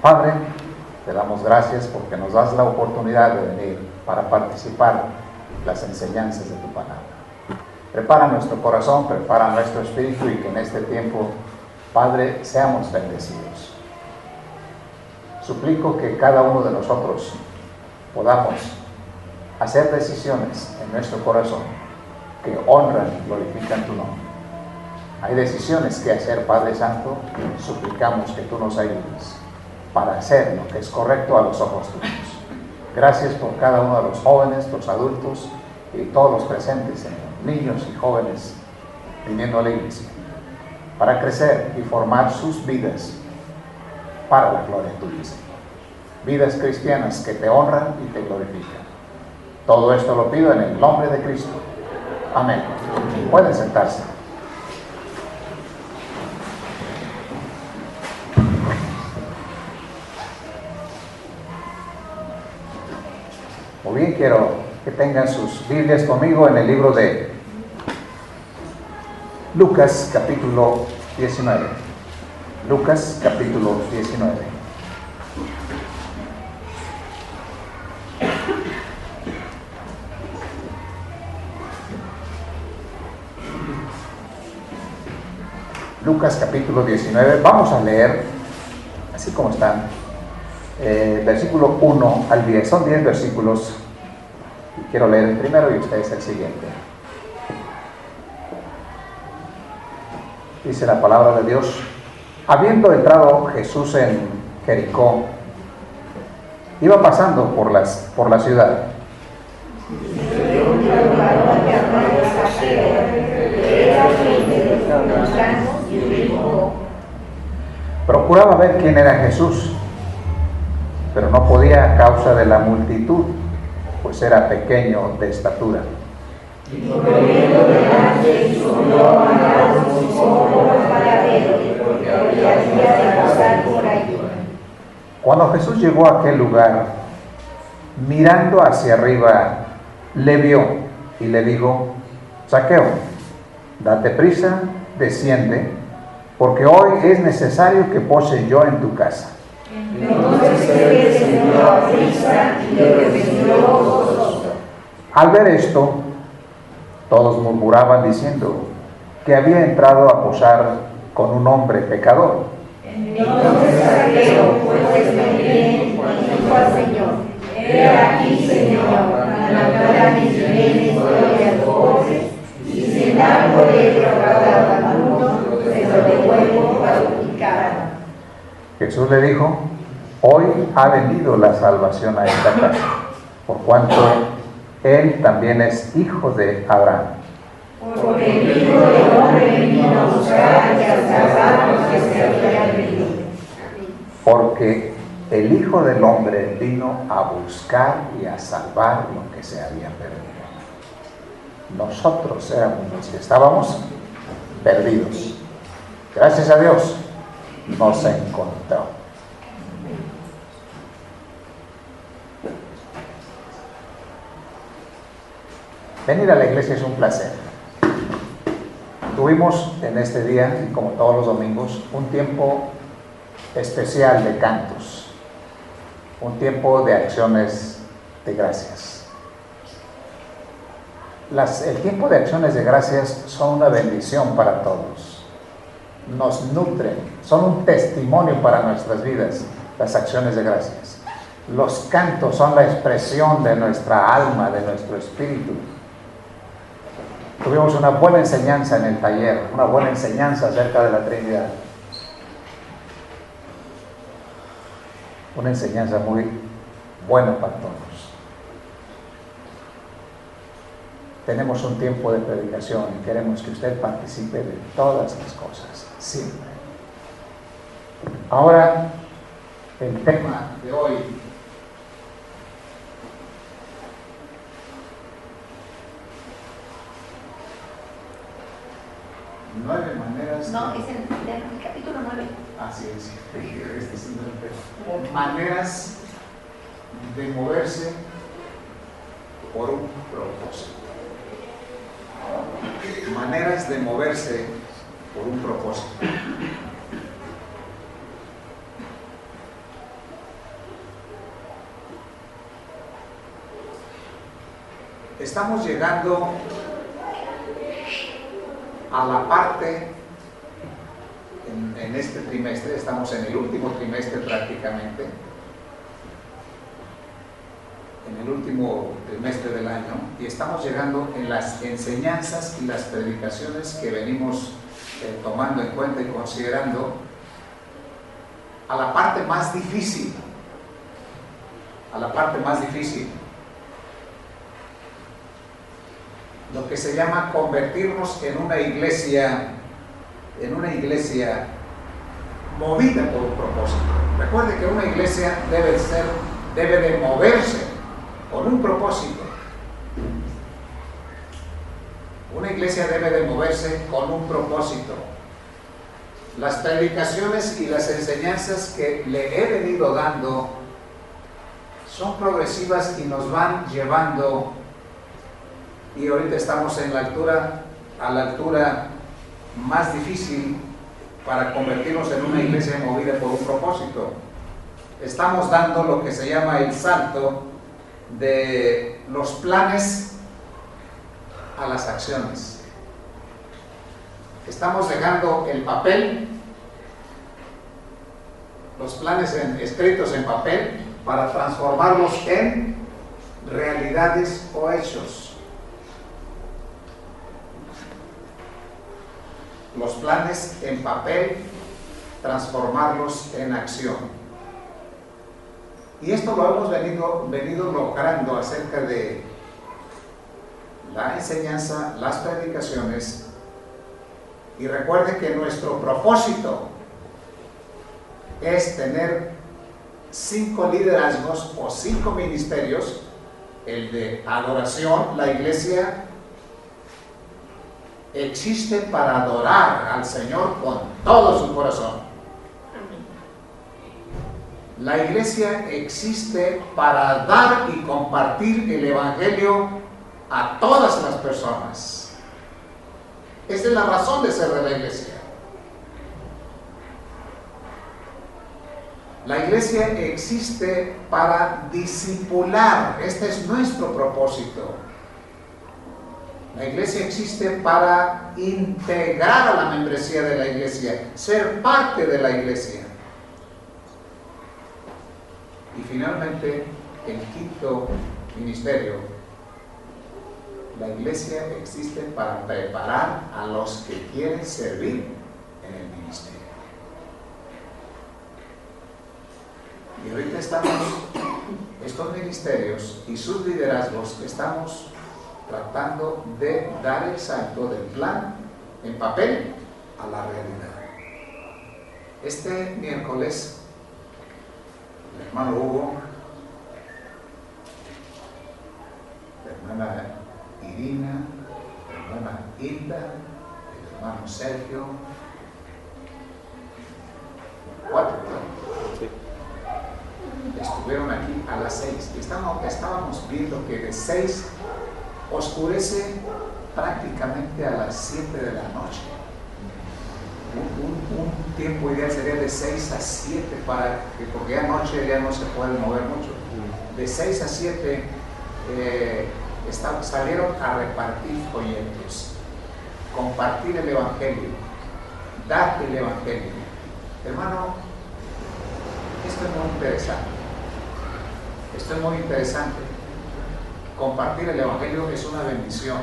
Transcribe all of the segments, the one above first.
Padre, te damos gracias porque nos das la oportunidad de venir para participar en las enseñanzas de tu palabra. Prepara nuestro corazón, prepara nuestro espíritu y que en este tiempo, Padre, seamos bendecidos. Suplico que cada uno de nosotros podamos hacer decisiones en nuestro corazón que honran y glorifican tu nombre. Hay decisiones que hacer, Padre Santo, suplicamos que tú nos ayudes para hacer lo que es correcto a los ojos tuyos. Gracias por cada uno de los jóvenes, los adultos y todos los presentes, Señor, niños y jóvenes viniendo a la iglesia, para crecer y formar sus vidas para la gloria tuya, Señor. Vidas cristianas que te honran y te glorifican. Todo esto lo pido en el nombre de Cristo. Amén. Pueden sentarse. Muy bien, quiero que tengan sus Biblias conmigo en el libro de Lucas capítulo 19. Lucas capítulo 19. Lucas capítulo 19. Vamos a leer, así como están, versículo 1 al 10. Son 10 versículos. Quiero leer el primero y ustedes el siguiente. Dice la palabra de Dios: habiendo entrado Jesús en Jericó, iba pasando por la ciudad. Procuraba ver quién era Jesús, pero no podía a causa de la multitud, pues era pequeño de estatura. Y corriendo delante subió a los ojos para verle, porque había de pasar por allí. Cuando Jesús llegó a aquel lugar, mirando hacia arriba, le vio y le dijo: Zaqueo, date prisa, desciende, porque hoy es necesario que pose yo en tu casa. Entonces él descendió a prisa y le recibió gozoso. Al ver esto, todos murmuraban diciendo que había entrado a posar con un hombre pecador. Entonces Zaqueo, pues también, dijo al Señor: He aquí, Señor, mandar mis bienes doy a los pobres, y si en algo he defraudado a alguno, se lo devuelvo cuadruplicado. Jesús le dijo: hoy ha venido la salvación a esta casa, por cuanto él también es hijo de Abraham. Porque el Hijo del Hombre vino a buscar y a salvar los que se habían perdido. Porque el Hijo del Hombre vino a buscar y a salvar lo que se había perdido. Nosotros éramos los que estábamos perdidos. Gracias a Dios nos encontró. Venir a la iglesia es un placer. Tuvimos en este día, y como todos los domingos, un tiempo especial de cantos, un tiempo de acciones de gracias. El tiempo de acciones de gracias son una bendición para todos. Nos nutren, son un testimonio para nuestras vidas, las acciones de gracias. Los cantos son la expresión de nuestra alma, de nuestro espíritu. Tuvimos una buena enseñanza en el taller, una buena enseñanza acerca de la Trinidad. Una enseñanza muy buena para todos. Tenemos un tiempo de predicación y queremos que usted participe de todas las cosas, siempre. Ahora, el tema de hoy nueve maneras. No, es el capítulo 9. Así es, maneras de moverse por un propósito. Maneras de moverse por un propósito. estamos llegando a la parte, en este trimestre, estamos en el último trimestre prácticamente, en el último trimestre del año, y estamos llegando en las enseñanzas y las predicaciones que venimos tomando en cuenta y considerando a la parte más difícil, lo que se llama convertirnos en una iglesia movida por un propósito. Recuerde que una iglesia debe de moverse con un propósito. Una iglesia debe de moverse con un propósito. Las predicaciones y las enseñanzas que le he venido dando son progresivas y nos van llevando, y ahorita estamos a la altura más difícil para convertirnos en una iglesia movida por un propósito. Estamos dando lo que se llama el salto de los planes a las acciones. Estamos dejando el papel, los planes escritos en papel, para transformarlos en realidades o hechos. Los planes en papel, transformarlos en acción. Y esto lo hemos venido logrando acerca de la enseñanza, las predicaciones. Y recuerde que nuestro propósito es tener 5 liderazgos o 5 ministerios: el de adoración. La iglesia existe para adorar al Señor con todo su corazón. La iglesia existe para dar y compartir el evangelio a todas las personas. Esa es la razón de ser de la iglesia. La iglesia existe para discipular. Este es nuestro propósito. La iglesia existe para integrar a la membresía de la iglesia, ser parte de la iglesia. Y finalmente, el quinto ministerio: la iglesia existe para preparar a los que quieren servir en el ministerio. Y ahorita estamos, estos ministerios y sus liderazgos, estamos tratando de dar el salto del plan en papel a la realidad. Este miércoles, el hermano Hugo, la hermana Irina, la hermana Hilda, el hermano Sergio, 4, sí, estuvieron aquí a las 6. Estábamos viendo que de 6 oscurece prácticamente a las 7 de la noche. Un tiempo ideal sería de 6 a 7, porque ya noche ya no se puede mover mucho. De 6 a 7 salieron a repartir folletos, compartir el evangelio, dar el evangelio. Hermano, esto es muy interesante. Esto es muy interesante. Compartir el evangelio es una bendición.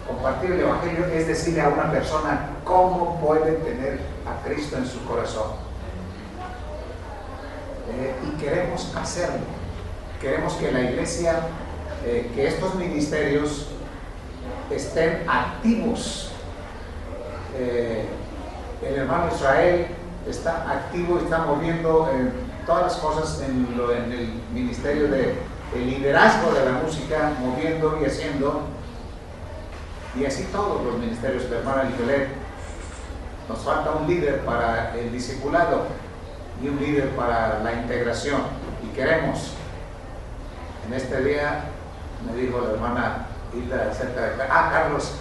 Compartir el evangelio es decirle a una persona cómo puede tener a Cristo en su corazón. Y queremos hacerlo. Queremos que la iglesia, que estos ministerios estén activos. El hermano Israel está activo, está moviendo todas las cosas en el ministerio de el liderazgo de la música, moviendo y haciendo, y así todos los ministerios. La hermana Ligelet, nos falta un líder para el discipulado y un líder para la integración, y queremos, en este día me dijo la hermana Hilda acerca de Carlos,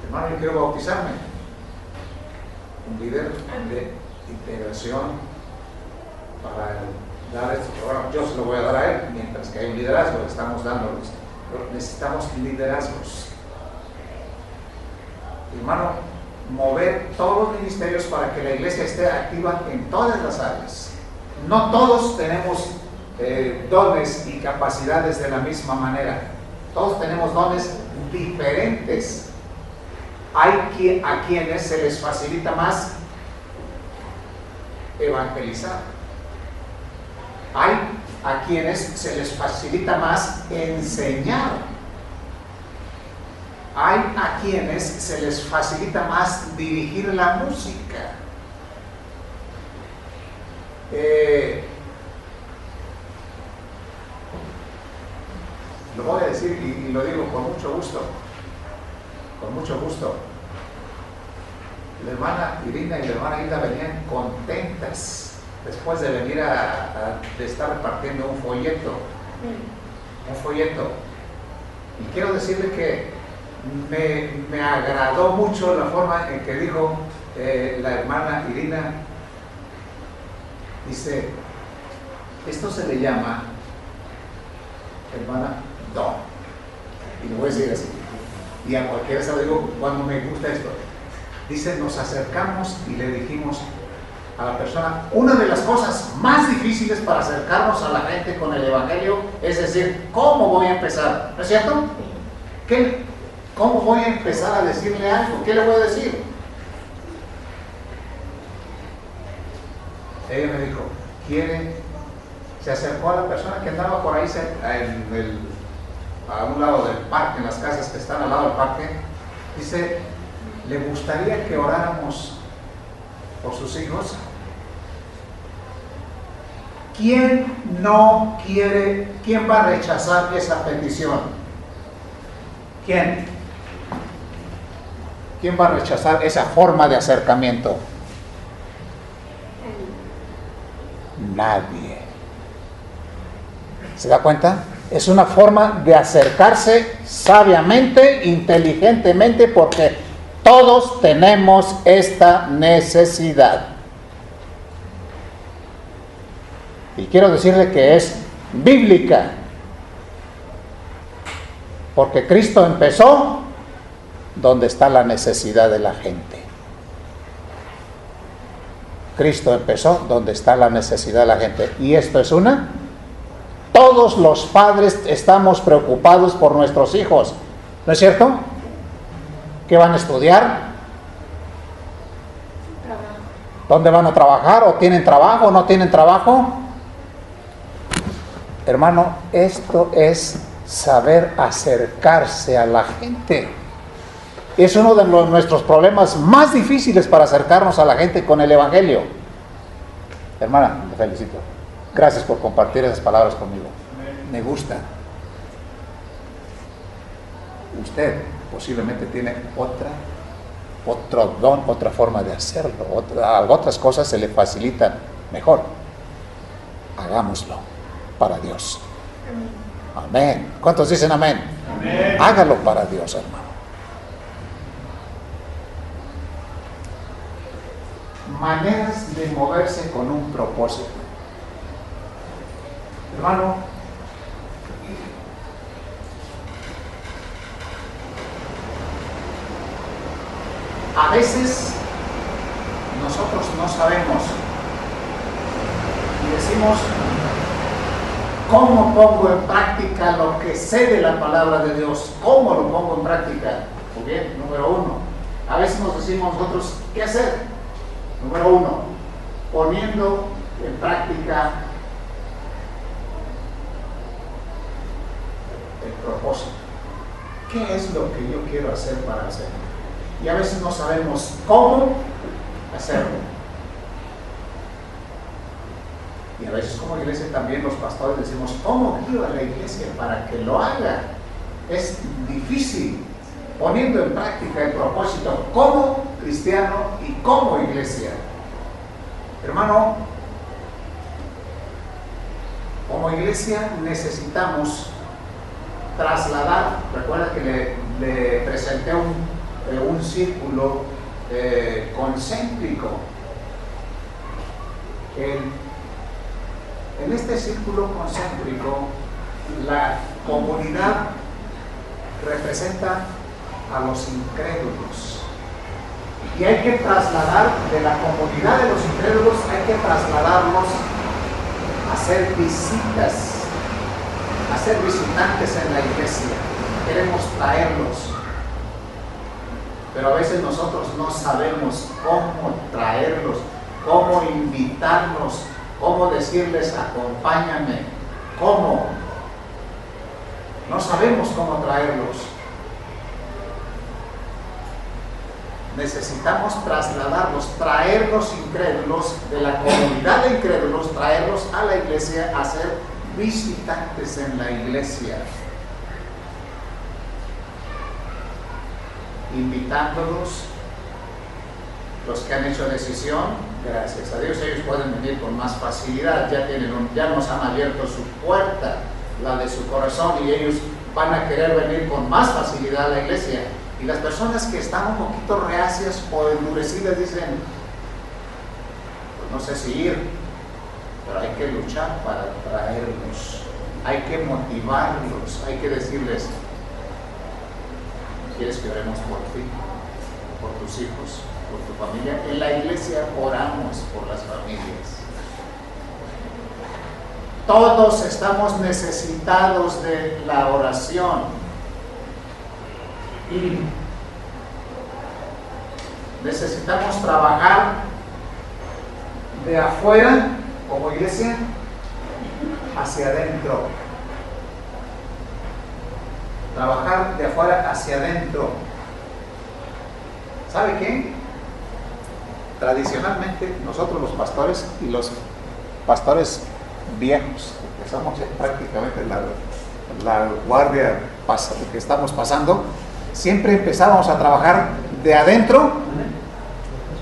hermano, yo quiero bautizarme. Un líder de integración para dar este programa. Yo se lo voy a dar a él, mientras que hay un liderazgo, estamos dándoles pero necesitamos liderazgos. Hermano, mover todos los ministerios para que la iglesia esté activa en todas las áreas. No todos tenemos dones y capacidades de la misma manera. Todos tenemos dones diferentes. Hay a quienes se les facilita más evangelizar. Hay a quienes se les facilita más enseñar. Hay a quienes se les facilita más dirigir la música. Lo voy a decir y lo digo con mucho gusto. Con mucho gusto. La hermana Irina y la hermana Hilda venían contentas después de venir de estar repartiendo un folleto. Y quiero decirle que me agradó mucho la forma en que dijo la hermana Irina. Dice, esto se le llama, hermana, don. Y lo voy a decir así. Y a cualquiera se lo digo cuando me gusta esto. Dice, nos acercamos y le dijimos a la persona, una de las cosas más difíciles para acercarnos a la gente con el evangelio es decir, ¿cómo voy a empezar? ¿No es cierto? ¿Cómo voy a empezar a decirle algo? ¿Qué le voy a decir? Ella me dijo, se acercó a la persona que andaba por ahí a un lado del parque, en las casas que están al lado del parque. Dice, le gustaría que oráramos por sus hijos. ¿Quién no quiere, quién va a rechazar esa petición? ¿Quién? ¿Quién va a rechazar esa forma de acercamiento? Nadie. ¿Se da cuenta? Es una forma de acercarse sabiamente, inteligentemente, porque todos tenemos esta necesidad. Y quiero decirle que es bíblica, porque Cristo empezó donde está la necesidad de la gente. Cristo empezó donde está la necesidad de la gente. Y esto es una. Todos los padres estamos preocupados por nuestros hijos, ¿no es cierto? ¿Qué van a estudiar? ¿Dónde van a trabajar? ¿O tienen trabajo o no tienen trabajo? Hermano, esto es saber acercarse a la gente. Es uno de nuestros problemas más difíciles para acercarnos a la gente con el evangelio. Hermana, te felicito. Gracias por compartir esas palabras conmigo. Me gusta. Usted posiblemente tiene otro don, otra forma de hacerlo. Otras cosas se le facilitan mejor. Hagámoslo para Dios. Amén. ¿Cuántos dicen amén? Amén. Hágalo para Dios, hermano. Maneras de moverse con un propósito. Hermano, a veces nosotros no sabemos y decimos, ¿cómo pongo en práctica lo que sé de la palabra de Dios? ¿Cómo lo pongo en práctica? Muy bien, número uno. A veces nos decimos nosotros, ¿qué hacer? Número uno, poniendo en práctica el propósito. ¿Qué es lo que yo quiero hacer para hacerlo? Y a veces no sabemos cómo hacerlo. Y a veces como iglesia también los pastores decimos, ¿cómo guío a la iglesia para que lo haga? Es difícil poniendo en práctica el propósito como cristiano y como iglesia. Hermano, como iglesia necesitamos trasladar. Recuerda que le presenté un círculo concéntrico. En este círculo concéntrico, la comunidad representa a los incrédulos. Y hay que trasladar de la comunidad de los incrédulos, hay que trasladarlos a hacer visitas, a ser visitantes en la iglesia. Queremos traerlos, pero a veces nosotros no sabemos cómo traerlos, cómo invitarlos, cómo decirles acompáñame, cómo. No sabemos cómo traerlos. Necesitamos trasladarlos, traer los incrédulos de la comunidad de incrédulos, traerlos a la iglesia a ser visitantes en la iglesia, invitándolos. Los que han hecho decisión, gracias a Dios, ellos pueden venir con más facilidad, ya nos han abierto su puerta, la de su corazón, y ellos van a querer venir con más facilidad a la iglesia. Y las personas que están un poquito reacias o endurecidas dicen, pues no sé si ir, pero hay que luchar para traerlos, hay que motivarlos, hay que decirles, ¿quieres que oremos por ti, por tus hijos, por tu familia? En la iglesia oramos por las familias. Todos estamos necesitados de la oración. Y necesitamos trabajar de afuera como iglesia hacia adentro. Trabajar de afuera hacia adentro. ¿Sabe qué? Tradicionalmente nosotros los pastores y los pastores viejos, que somos prácticamente la guardia que estamos pasando, siempre empezábamos a trabajar de adentro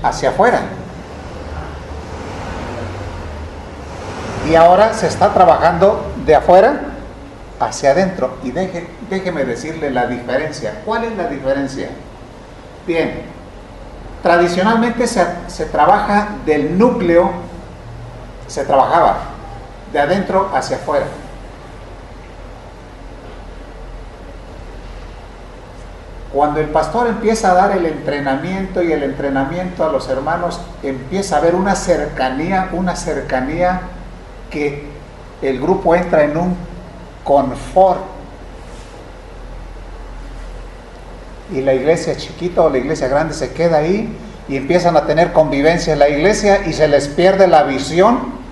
hacia afuera. Y ahora se está trabajando de afuera hacia adentro. Y déjeme decirle la diferencia. ¿Cuál es la diferencia? Bien, tradicionalmente se trabaja del núcleo, se trabajaba de adentro hacia afuera. Cuando el pastor empieza a dar el entrenamiento y el entrenamiento a los hermanos, empieza a haber una cercanía que el grupo entra en un confort. Y la iglesia chiquita o la iglesia grande se queda ahí y empiezan a tener convivencia en la iglesia y se les pierde la visión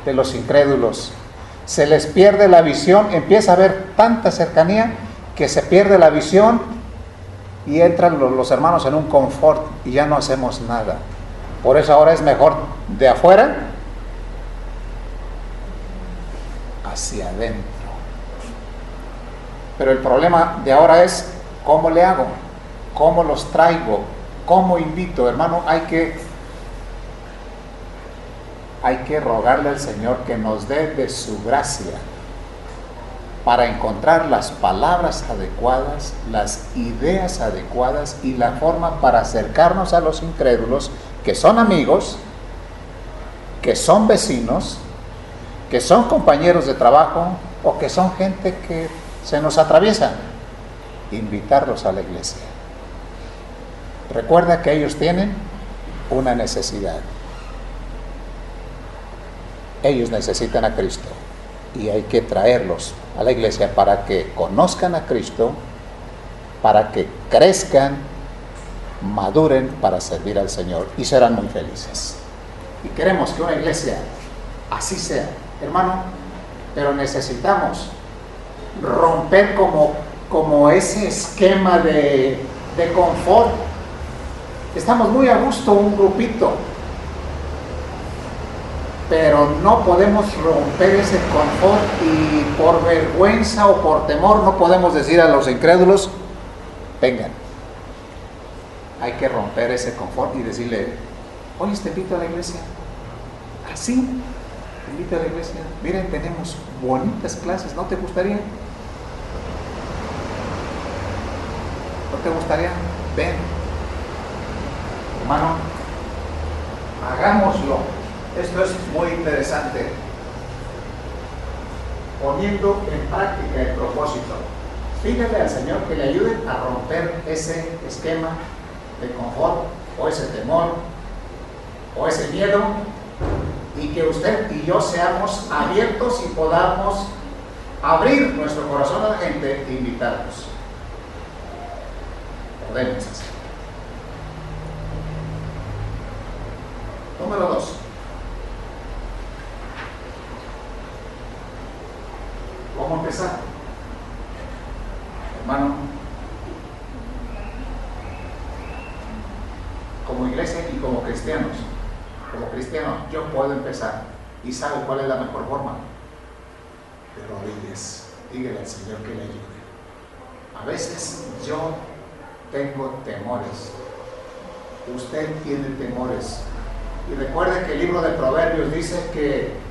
de los incrédulos. Se les pierde la visión, empieza a haber tanta cercanía que se pierde la visión y entran los hermanos en un confort y ya no hacemos nada. Por eso ahora es mejor de afuera hacia adentro. Pero el problema de ahora es, ¿cómo le hago? ¿Cómo los traigo? ¿Cómo invito? Hermano, hay que rogarle al Señor que nos dé de su gracia para encontrar las palabras adecuadas, las ideas adecuadas y la forma para acercarnos a los incrédulos, que son amigos, que son vecinos, que son compañeros de trabajo o que son gente que se nos atraviesa. Invitarlos a la iglesia. Recuerda que ellos tienen una necesidad. Ellos necesitan a Cristo y hay que traerlos a la iglesia para que conozcan a Cristo, para que crezcan, maduren para servir al Señor y serán muy felices. Y queremos que una iglesia así sea, hermano, pero necesitamos romper como ese esquema de confort. Estamos muy a gusto un grupito, pero no podemos romper ese confort y por vergüenza o por temor no podemos decir a los incrédulos, vengan. Hay que romper ese confort y decirle, oye, te invito a la iglesia. Así, te invito a la iglesia. Miren, tenemos bonitas clases, ¿no te gustaría? ¿No te gustaría? Ven. Hermano, hagámoslo. Esto es muy interesante. Poniendo en práctica el propósito. Pídele al Señor que le ayude a romper ese esquema de confort, o ese temor, o ese miedo, y que usted y yo seamos abiertos y podamos abrir nuestro corazón a la gente e invitarlos. Podemos hacer. Número 2. ¿Cómo empezar? Hermano, como iglesia y como cristianos, como cristiano, yo puedo empezar. ¿Y sabe cuál es la mejor forma? De rodillas. Dígale al Señor que le ayude. A veces yo tengo temores. Usted tiene temores. Y recuerde que el libro de Proverbios dice que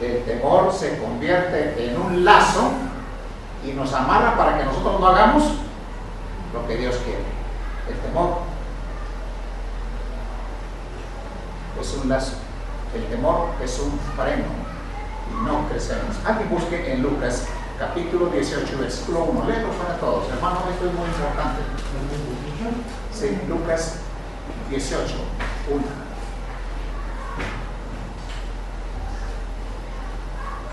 el temor se convierte en un lazo y nos amarra para que nosotros no hagamos lo que Dios quiere. El temor es un lazo, el temor es un freno y no crecemos. Aquí busque en Lucas capítulo 18, versículo 1. Léelo para todos, hermano, esto es muy importante. Sí, Lucas 18, 1.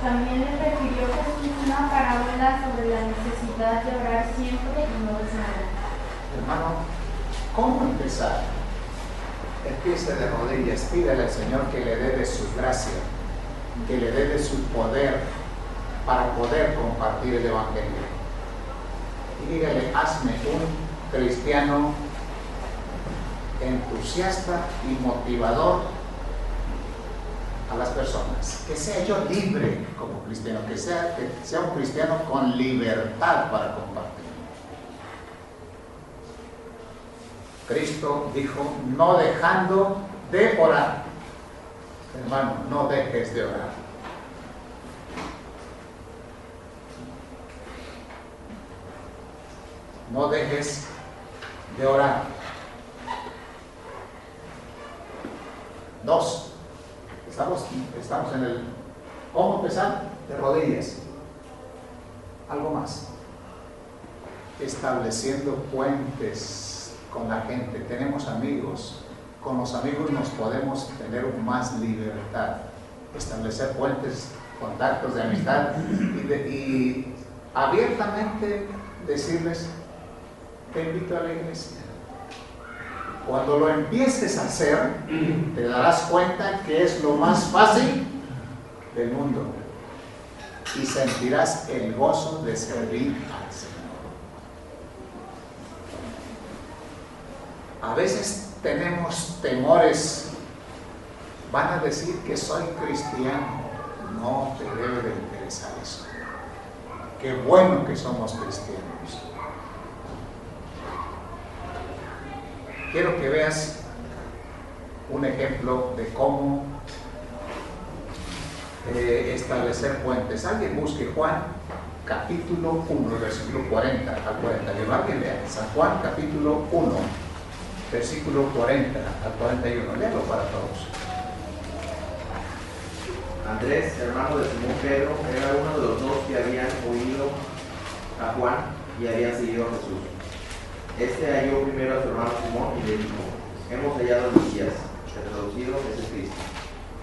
También les refirió Jesús una parábola sobre la necesidad de orar siempre y no desmayar. Hermano, ¿cómo empezar? Empiece de rodillas, pídale al Señor que le dé de su gracia, que le dé de su poder para poder compartir el Evangelio. Y dígale, hazme un cristiano entusiasta y motivador a las personas, que sea yo libre como cristiano, que sea un cristiano con libertad para compartir. Cristo dijo, no dejando de orar. Hermano, no dejes de orar. No dejes de orar. 2. Estamos en el ¿cómo empezar? De rodillas. Algo más. Estableciendo puentes con la gente. Tenemos amigos. Con los amigos nos podemos tener más libertad. Establecer puentes, contactos de amistad y abiertamente decirles, te invito a la iglesia. Cuando lo empieces a hacer, te darás cuenta que es lo más fácil del mundo y sentirás el gozo de servir al Señor. A veces tenemos temores. Van a decir que soy cristiano. No te debe de interesar eso. Qué bueno que somos cristianos. Quiero que veas un ejemplo de cómo establecer puentes. Alguien busque Juan capítulo 1, versículo 40 al 41. Alguien lea San Juan capítulo 1, versículo 40 al 41. Léalo para todos. Andrés, hermano de Simón Pedro, era uno de los dos que habían oído a Juan y habían seguido a Jesús. Este halló primero a su hermano Simón y le dijo, hemos hallado a Mesías, traducido es el Cristo.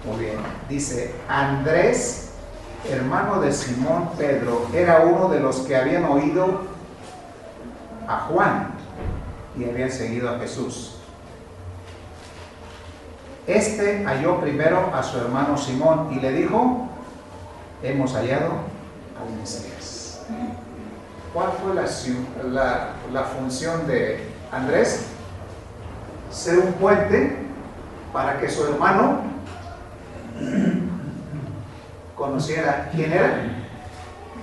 Muy bien. Dice, Andrés, hermano de Simón Pedro, era uno de los que habían oído a Juan y habían seguido a Jesús. Este halló primero a su hermano Simón y le dijo, hemos hallado al Mesías. ¿Cuál fue la función de Andrés? Ser un puente para que su hermano conociera quién era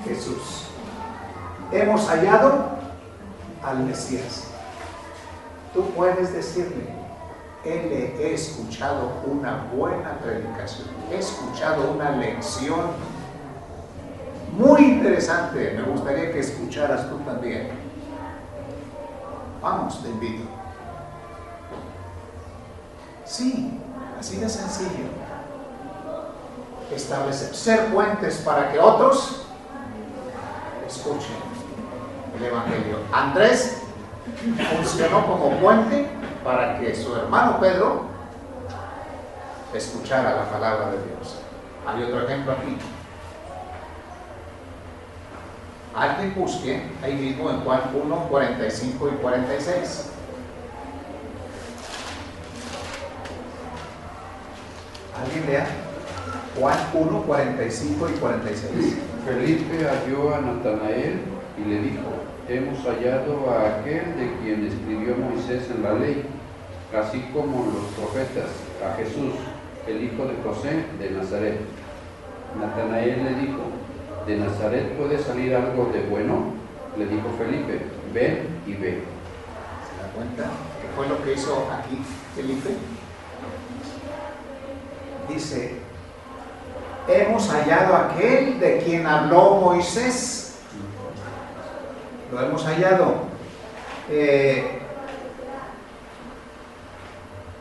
Jesús. Hemos hallado al Mesías. Tú puedes decirle, he escuchado una buena predicación, he escuchado una lección muy interesante, me gustaría que escucharas tú también. Vamos, te invito. Sí, así de sencillo. Establecer, ser puentes para que otros escuchen el Evangelio. Andrés funcionó como puente para que su hermano Pedro escuchara la palabra de Dios. Hay otro ejemplo aquí. Alguien busque ahí mismo en Juan 1, 45 y 46. ¿Alguien lea? Juan 1, 45 y 46. Felipe halló a Natanael y le dijo: hemos hallado a aquel de quien escribió Moisés en la ley, así como los profetas, a Jesús, el hijo de José de Nazaret. Natanael le dijo: ¿de Nazaret puede salir algo de bueno? Le dijo Felipe: ven y ve. ¿Se da cuenta? ¿Qué fue lo que hizo aquí Felipe? Dice: hemos hallado a aquel de quien habló Moisés. Lo hemos hallado.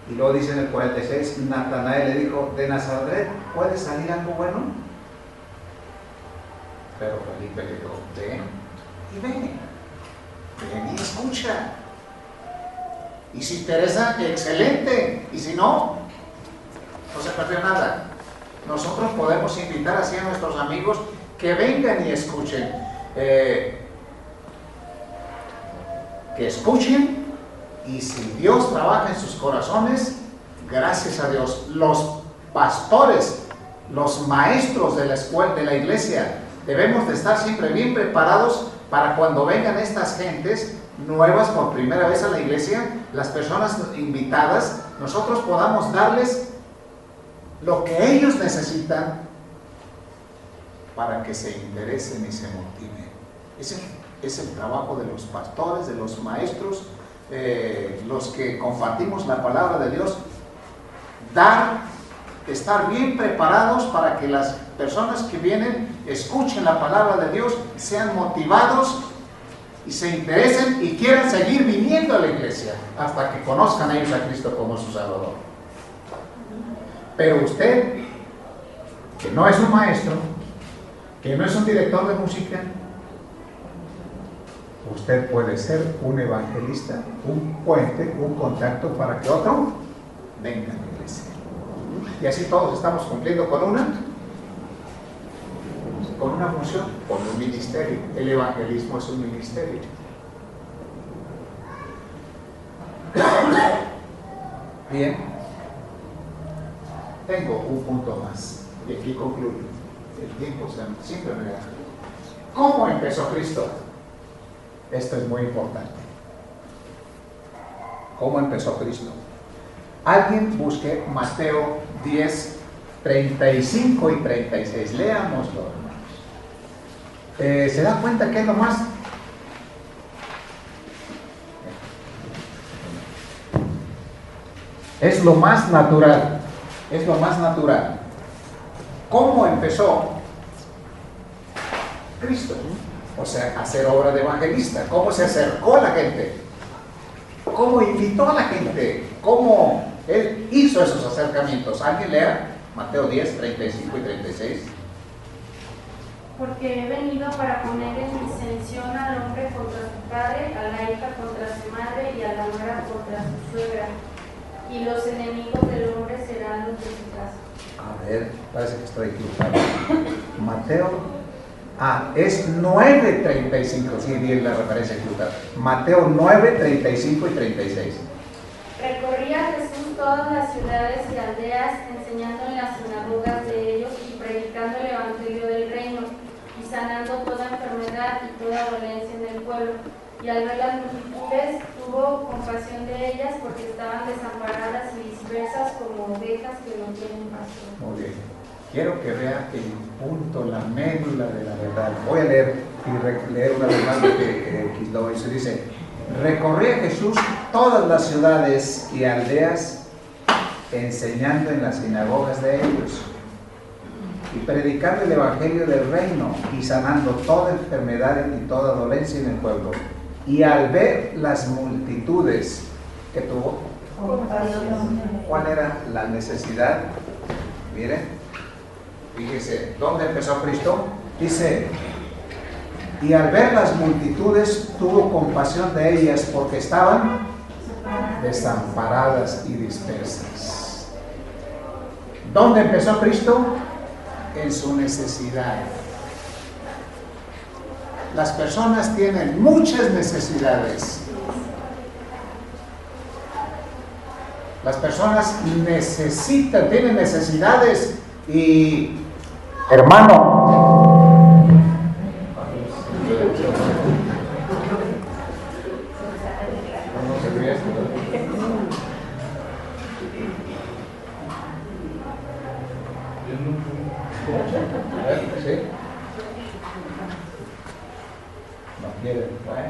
Y luego dice en el 46, Natanael le dijo: ¿de Nazaret puede salir algo bueno? Pero Felipe le dijo: ven y ve, ven y escucha. Y si interesa, excelente. Y si no, no se perdió nada. Nosotros podemos invitar así a nuestros amigos que vengan y escuchen. Que escuchen, y si Dios trabaja en sus corazones, gracias a Dios, los pastores, los maestros de la escuela, de la iglesia, debemos de estar siempre bien preparados para cuando vengan estas gentes nuevas por primera vez a la iglesia, las personas invitadas, nosotros podamos darles lo que ellos necesitan para que se interesen y se motiven. Ese es el trabajo de los pastores, de los maestros, los que compartimos la palabra de Dios, estar bien preparados para que las personas que vienen escuchen la palabra de Dios, sean motivados y se interesen y quieran seguir viniendo a la iglesia hasta que conozcan a ellos a Cristo como su Salvador. Pero usted, que no es un maestro, que no es un director de música, usted puede ser un evangelista, un puente, un contacto para que otro venga a la iglesia. Y así todos estamos cumpliendo con una función, con un ministerio. El evangelismo es un ministerio. Bien, tengo un punto más y aquí concluyo. El tiempo siempre me da. ¿Cómo empezó Cristo? Esto es muy importante. ¿Cómo empezó Cristo? Alguien busque Mateo 10, 35 y 36. Leámoslo, hermanos. ¿Se da cuenta que es lo más? Es lo más natural. Es lo más natural. ¿Cómo empezó Cristo? O sea, hacer obra de evangelista. ¿Cómo se acercó a la gente? ¿Cómo invitó a la gente? ¿Cómo él hizo esos acercamientos? ¿Alguien lea Mateo 10, 35 y 36? Porque he venido para poner en disensión al hombre contra su padre, a la hija contra su madre y a la nuera contra su suegra. Y los enemigos del hombre serán los de su casa. A ver, parece que estoy equivocado. Mateo... es 9:35, sí, bien la referencia equivocada. Mateo 9, 35 y 36. Recorría Jesús todas las ciudades y aldeas, enseñando en las sinagogas de ellos y predicando el evangelio del reino, y sanando toda enfermedad y toda dolencia en el pueblo. Y al ver las multitudes, tuvo compasión de ellas, porque estaban desamparadas y dispersas como ovejas que no tienen pastor. Muy bien. Quiero que vea el punto, la médula de la verdad. Voy a leer y leer una vez más lo que Quislo hizo. Dice: recorría Jesús todas las ciudades y aldeas, enseñando en las sinagogas de ellos y predicando el evangelio del reino y sanando toda enfermedad y toda dolencia en el pueblo. Y al ver las multitudes que tuvo, ¿cuál era la necesidad? Miren, fíjese, ¿dónde empezó Cristo? Dice, Y al ver las multitudes, tuvo compasión de ellas porque estaban desamparadas y dispersas. ¿Dónde empezó Cristo? En su necesidad. Las personas tienen muchas necesidades. Las personas tienen necesidades y, hermano, ¿sí? No quiere, bueno,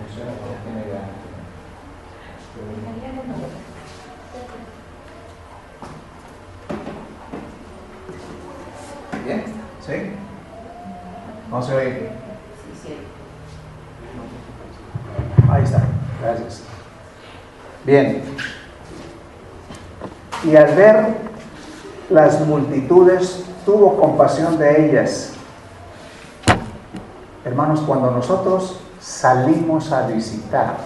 funciona como tiene ganas. Bien, ¿sí? No se oye. Ahí está, gracias. Bien. Y al ver las multitudes, tuvo compasión de ellas. Hermanos, cuando nosotros salimos a visitar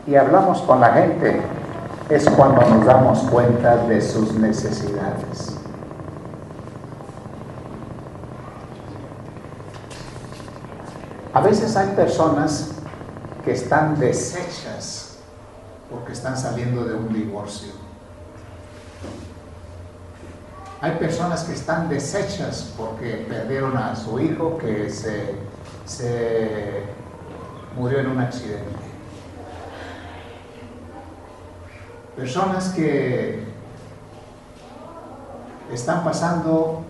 y hablamos con la gente, es cuando nos damos cuenta de sus necesidades. A veces hay personas que están deshechas porque están saliendo de un divorcio. Hay personas que están deshechas porque perdieron a su hijo que se murió en un accidente. Personas que están pasando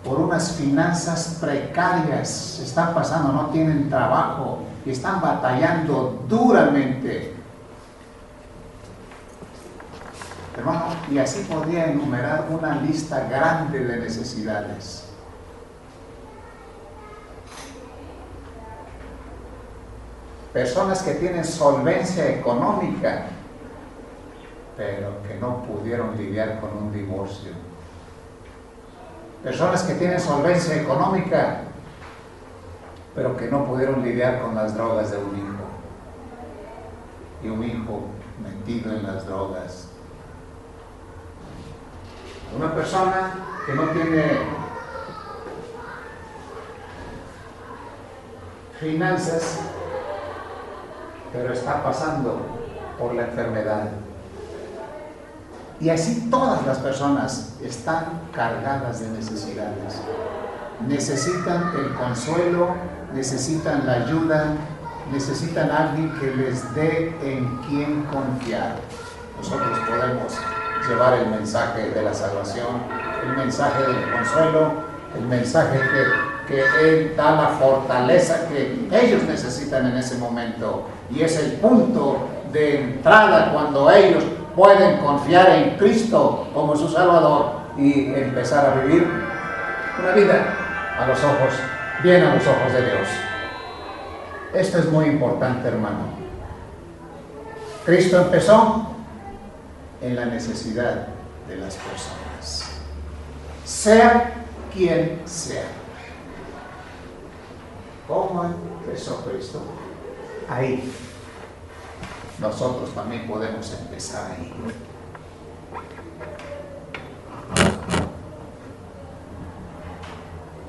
por unas finanzas precarias, están pasando, no tienen trabajo y están batallando duramente. Hermano, y así podría enumerar una lista grande de necesidades. Personas que tienen solvencia económica, pero que no pudieron lidiar con un divorcio. Personas que tienen solvencia económica, pero que no pudieron lidiar con las drogas de un hijo. Y un hijo metido en las drogas. Una persona que no tiene finanzas, pero está pasando por la enfermedad. Y así todas las personas están cargadas de necesidades. Necesitan el consuelo, necesitan la ayuda, necesitan a alguien que les dé en quien confiar. Nosotros podemos llevar el mensaje de la salvación, el mensaje del consuelo, el mensaje que Él da la fortaleza que ellos necesitan en ese momento. Y es el punto de entrada cuando ellos pueden confiar en Cristo como su Salvador y empezar a vivir una vida a los ojos, bien a los ojos de Dios. Esto es muy importante, hermano. Cristo empezó en la necesidad de las personas, sea quien sea. ¿Cómo empezó Cristo? Ahí. Nosotros también podemos empezar ahí.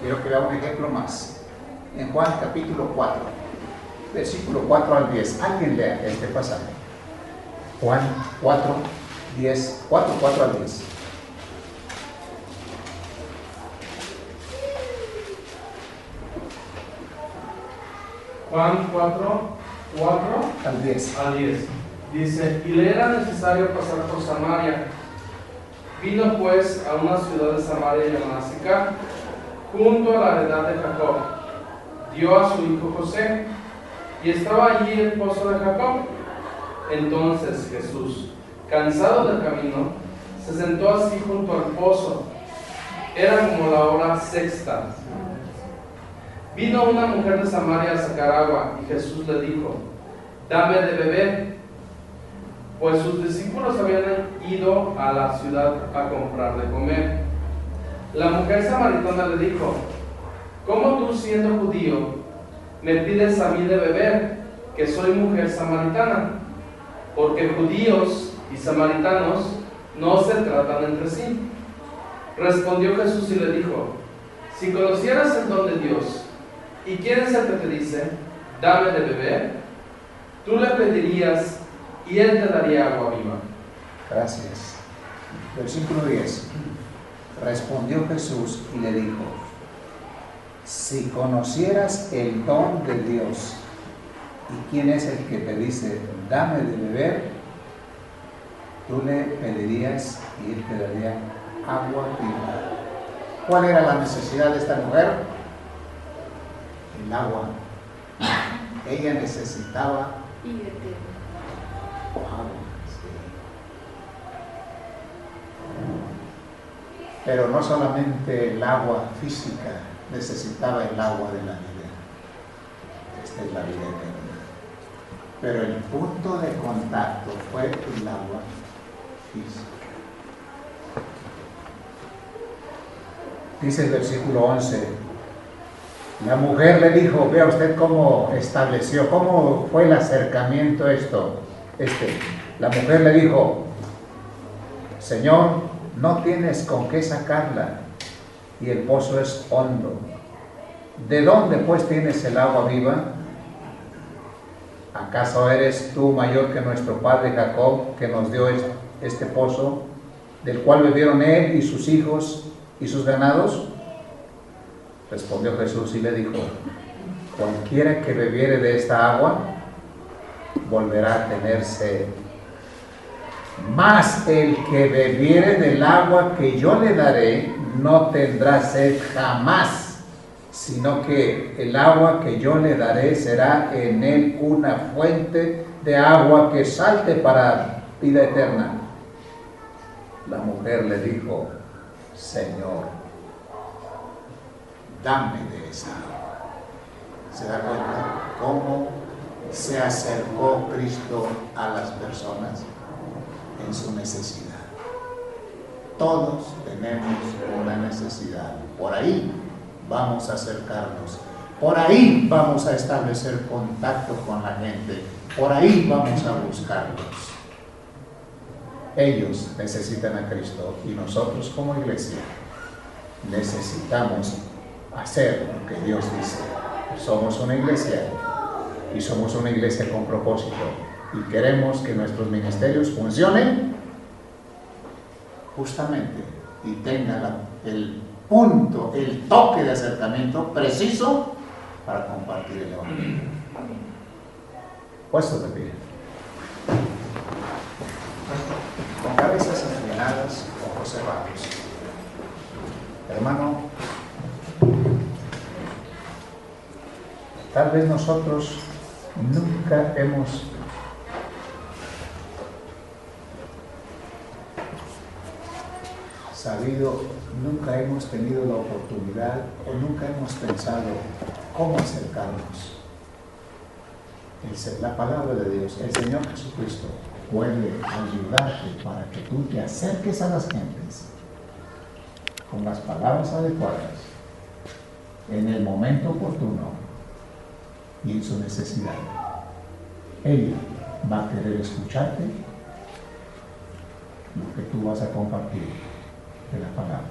Quiero que vea un ejemplo más. En Juan capítulo 4, versículo 4 al 10. Alguien lea este pasaje. Juan 4, 10, 4 al 10. Juan 4 al 10. Dice, y le era necesario pasar por Samaria. Vino pues a una ciudad de Samaria llamada Sicar, junto a la heredad de Jacob. Dio a su hijo José, y estaba allí el pozo de Jacob. Entonces Jesús, cansado del camino, se sentó así junto al pozo. Era como la hora sexta. Vino una mujer de Samaria a sacar agua, y Jesús le dijo, dame de beber, pues sus discípulos habían ido a la ciudad a comprar de comer. La mujer samaritana le dijo, ¿cómo tú, siendo judío, me pides a mí de beber, que soy mujer samaritana? Porque judíos y samaritanos no se tratan entre sí. Respondió Jesús y le dijo: si conocieras el don de Dios, y quién es el que te dice, dame de beber, tú le pedirías y él te daría agua viva. Gracias. Versículo 10. Respondió Jesús y le dijo: si conocieras el don de Dios, y quién es el que te dice, dame de beber, tú le pedirías y él te daría agua viva. ¿Cuál era la necesidad de esta mujer? El agua. Ella necesitaba agua. Pero no solamente el agua física, necesitaba el agua de la vida. Esta es la vida eterna. Pero el punto de contacto fue el agua física. Dice el versículo 11, la mujer le dijo, vea usted cómo estableció, cómo fue el acercamiento la mujer le dijo, Señor, no tienes con qué sacarla y el pozo es hondo. ¿De dónde pues tienes el agua viva? ¿Acaso eres tú mayor que nuestro padre Jacob, que nos dio este pozo, del cual bebieron él y sus hijos y sus ganados? Respondió Jesús y le dijo, cualquiera que bebiere de esta agua, volverá a tener sed. Mas el que bebiere del agua que yo le daré, no tendrá sed jamás, sino que el agua que yo le daré será en él una fuente de agua que salte para vida eterna. La mujer le dijo, Señor, dame de esa agua. ¿Se da cuenta cómo se acercó Cristo a las personas en su necesidad? Todos tenemos una necesidad. Por ahí vamos a acercarnos. Por ahí vamos a establecer contacto con la gente. Por ahí vamos a buscarlos. Ellos necesitan a Cristo y nosotros como iglesia necesitamos hacer lo que Dios dice. Somos una iglesia y somos una iglesia con propósito y queremos que nuestros ministerios funcionen justamente y tengan el punto, el toque de acercamiento preciso para compartir el evangelio. Puestos de pie, con cabezas inclinadas, ojos cerrados. Hermano, tal vez nosotros nunca hemos sabido, nunca hemos tenido la oportunidad o nunca hemos pensado cómo acercarnos. La palabra de Dios, el Señor Jesucristo, puede ayudarte para que tú te acerques a las gentes con las palabras adecuadas en el momento oportuno y en su necesidad. Ella va a querer escucharte lo que tú vas a compartir de la palabra.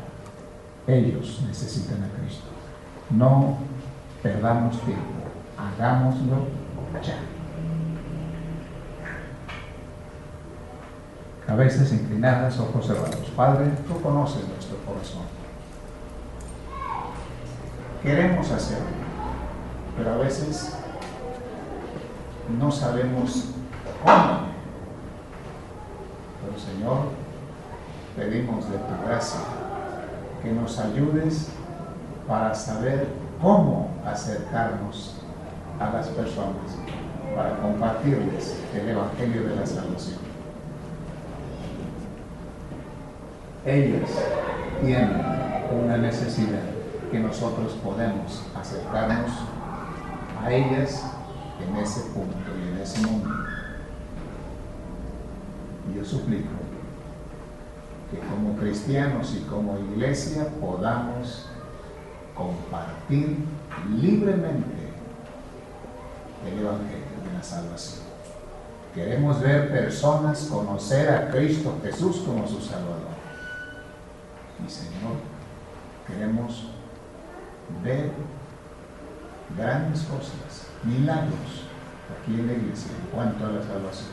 Ellos necesitan a Cristo. No perdamos tiempo, hagámoslo ya. Cabezas inclinadas, ojos cerrados. Padre, tú conoces nuestro corazón. Queremos hacerlo, pero a veces no sabemos cómo. Pero Señor, pedimos de tu gracia que nos ayudes para saber cómo acercarnos a las personas, para compartirles el Evangelio de la salvación. Ellas tienen una necesidad que nosotros podemos acercarnos a ellas en ese punto y en ese momento. Y yo suplico que como cristianos y como iglesia podamos compartir libremente el Evangelio de la salvación. Queremos ver personas conocer a Cristo Jesús como su Salvador. Y Señor, queremos ver grandes cosas, milagros aquí en la iglesia en cuanto a la salvación.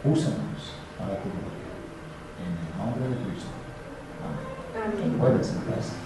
Úsanos para tu gloria. En el nombre de Cristo. Amén. Pueden sentarse.